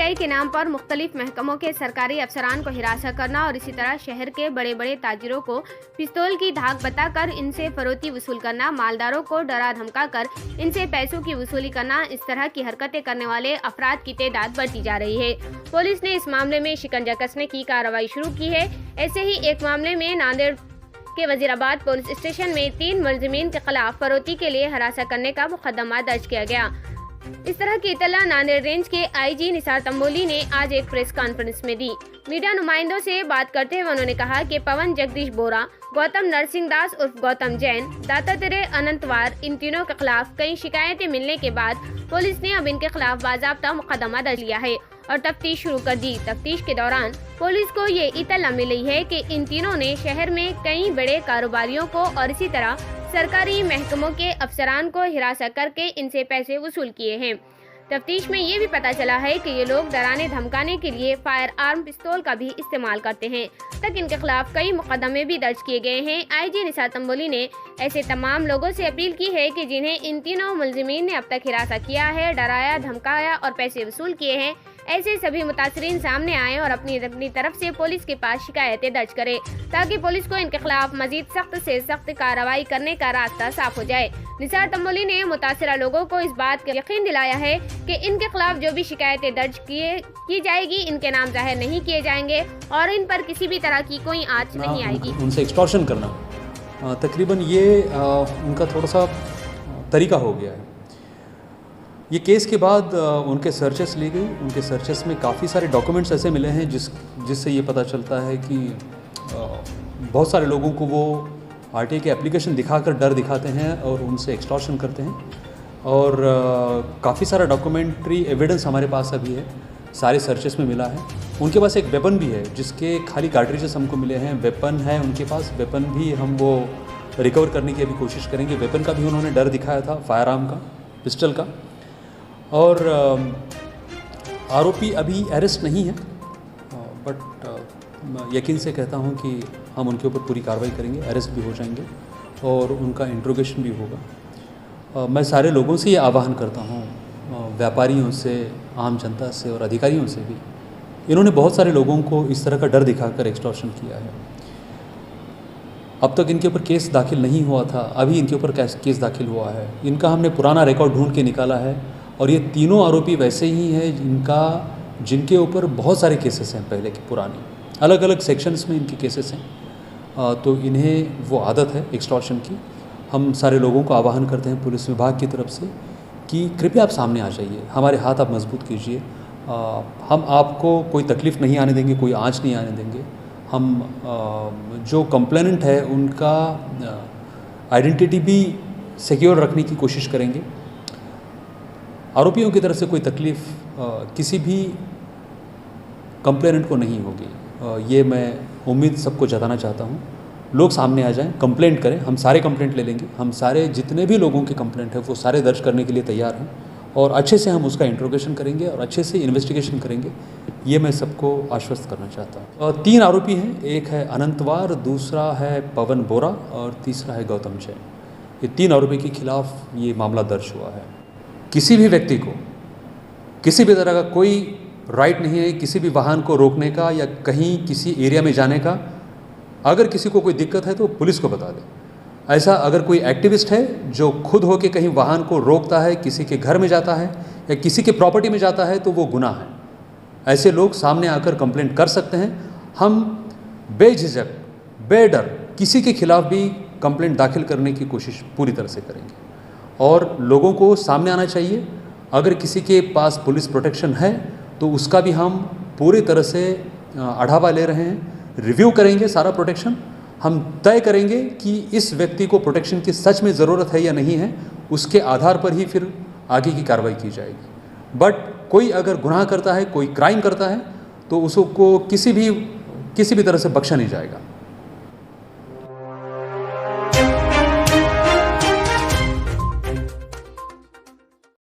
CBI के नाम पर मुख्तलिफ महकमों के सरकारी अफसरान को हिरासत करना और इसी तरह शहर के बड़े बड़े ताजिरों को पिस्तौल की धाक बताकर इनसे फरोती वसूल करना, मालदारों को डरा धमका कर इनसे पैसों की वसूली करना, इस तरह की हरकतें करने वाले अफराद की तादाद बढ़ती जा रही है। पुलिस ने इस मामले में शिकंजा कसने की कार्रवाई शुरू की है। ऐसे ही एक मामले में नांदेड़ के वजीराबाद पुलिस स्टेशन में 3 मुलजिमीन के खिलाफ फरोती के लिए हिरासत करने का मुकदमा दर्ज किया गया। इस तरह की इत्तला नांदेड़ रेंज के आईजी निसार तंबोली ने आज एक प्रेस कॉन्फ्रेंस में दी। मीडिया नुमाइंदों से बात करते हुए उन्होंने कहा कि पवन जगदीश बोरा, गौतम नरसिंह दास उर्फ गौतम जैन, दत्तात्रेय अनंतवार, इन तीनों के खिलाफ कई शिकायतें मिलने के बाद पुलिस ने अब इनके खिलाफ बाज़ाब्ता मुकदमा दर्ज लिया है और तफ्तीश शुरू कर दी। तफ्तीश के दौरान पुलिस को ये इत्तला मिली है कि इन तीनों ने शहर में कई बड़े कारोबारियों को और इसी तरह सरकारी महकमों के अफसरान को हिरासत करके इनसे पैसे वसूल किए हैं। तफ्तीश में ये भी पता चला है कि ये लोग डराने धमकाने के लिए फायर आर्म पिस्तौल का भी इस्तेमाल करते हैं। तक इनके खिलाफ कई मुकदमे भी दर्ज किए गए हैं। आईजी निसार तंबोली ने ऐसे तमाम लोगों से अपील की है कि जिन्हें इन तीनों मुलजिमीन ने अब तक हिरासत किया है, डराया, धमकाया और पैसे वसूल किए हैं, ऐसे सभी मुतासरीन सामने आए और अपनी तरफ से पुलिस के पास शिकायतें दर्ज करें ताकि पुलिस को इनके खिलाफ मजीद सख्त से सख्त कार्रवाई करने का रास्ता साफ हो जाए। निसार तंबोली ने मुतासरा लोगों को इस बात का यकीन दिलाया है कि इनके खिलाफ जो भी शिकायतें दर्ज की जाएगी, इनके नाम जाहिर नहीं किए जाएंगे और इन पर किसी भी तरह की कोई आंच नहीं आएगी। उनसे एक्सटॉर्शन करना तकरीबन ये उनका थोड़ा सा तरीका हो गया है। ये केस के बाद उनके सर्चेस ली गई। उनके सर्चेस में काफ़ी सारे डॉक्यूमेंट्स ऐसे मिले हैं जिससे ये पता चलता है कि बहुत सारे लोगों को वो आरटीआई के एप्लीकेशन दिखाकर डर दिखाते हैं और उनसे एक्सटॉर्शन करते हैं। और काफ़ी सारा डॉक्यूमेंट्री एविडेंस हमारे पास अभी है, सारे सर्चेस में मिला है। उनके पास एक वेपन भी है जिसके खाली कार्ट्रिजेस हमको मिले हैं। वेपन है उनके पास, वेपन भी हम वो रिकवर करने की अभी कोशिश करेंगे। वेपन का भी उन्होंने डर दिखाया था, फायर आर्म का, पिस्टल का। और आरोपी अभी अरेस्ट नहीं है, बट यकीन से कहता हूं कि हम उनके ऊपर पूरी कार्रवाई करेंगे, अरेस्ट भी हो जाएंगे और उनका इंट्रोगेशन भी होगा। मैं सारे लोगों से ये आह्वान करता हूं, व्यापारियों से, आम जनता से और अधिकारियों से भी, इन्होंने बहुत सारे लोगों को इस तरह का डर दिखाकर एक्सटॉर्शन किया है। अब तक इनके ऊपर केस दाखिल नहीं हुआ था, अभी इनके ऊपर केस दाखिल हुआ है। इनका हमने पुराना रिकॉर्ड ढूंढ के निकाला है और ये तीनों आरोपी वैसे ही हैं जिनके ऊपर बहुत सारे केसेस हैं पहले के पुराने, अलग अलग सेक्शंस में इनके केसेस हैं। तो इन्हें वो आदत है एक्सटॉर्शन की। हम सारे लोगों को आह्वान करते हैं पुलिस विभाग की तरफ से कि कृपया आप सामने आ जाइए, हमारे हाथ आप मजबूत कीजिए। हम आपको कोई तकलीफ़ नहीं आने देंगे, कोई आँच नहीं आने देंगे। हम जो कंप्लेनेंट है उनका आइडेंटिटी भी सिक्योर रखने की कोशिश करेंगे। आरोपियों की तरफ से कोई तकलीफ़ किसी भी कंप्लेनेंट को नहीं होगी, ये मैं उम्मीद सबको जताना चाहता हूँ। लोग सामने आ जाएं, कंप्लेंट करें, हम सारे कंप्लेंट ले लेंगे। हम सारे जितने भी लोगों के कंप्लेंट हैं वो सारे दर्ज करने के लिए तैयार हैं और अच्छे से हम उसका इंट्रोगेशन करेंगे और अच्छे से इन्वेस्टिगेशन करेंगे, ये मैं सबको आश्वस्त करना चाहता हूँ। 3 आरोपी हैं, एक है अनंतवार, दूसरा है पवन बोरा और तीसरा है गौतम जैन। ये 3 आरोपी के खिलाफ ये मामला दर्ज हुआ है। किसी भी व्यक्ति को किसी भी तरह का कोई राइट नहीं है किसी भी वाहन को रोकने का या कहीं किसी एरिया में जाने का। अगर किसी को कोई दिक्कत है तो पुलिस को बता दे। ऐसा अगर कोई एक्टिविस्ट है जो खुद होके कहीं वाहन को रोकता है, किसी के घर में जाता है या किसी के प्रॉपर्टी में जाता है, तो वो गुनाह है। ऐसे लोग सामने आकर कंप्लेंट कर सकते हैं। हम बेझिझक, बेडर किसी के खिलाफ भी कंप्लेंट दाखिल करने की कोशिश पूरी तरह से करेंगे और लोगों को सामने आना चाहिए। अगर किसी के पास पुलिस प्रोटेक्शन है तो उसका भी हम पूरी तरह से आढ़ावा ले रहे हैं, रिव्यू करेंगे सारा प्रोटेक्शन। हम तय करेंगे कि इस व्यक्ति को प्रोटेक्शन की सच में ज़रूरत है या नहीं है, उसके आधार पर ही फिर आगे की कार्रवाई की जाएगी। बट कोई अगर गुनाह करता है, कोई क्राइम करता है, तो उसको किसी भी तरह से बख्शा नहीं जाएगा।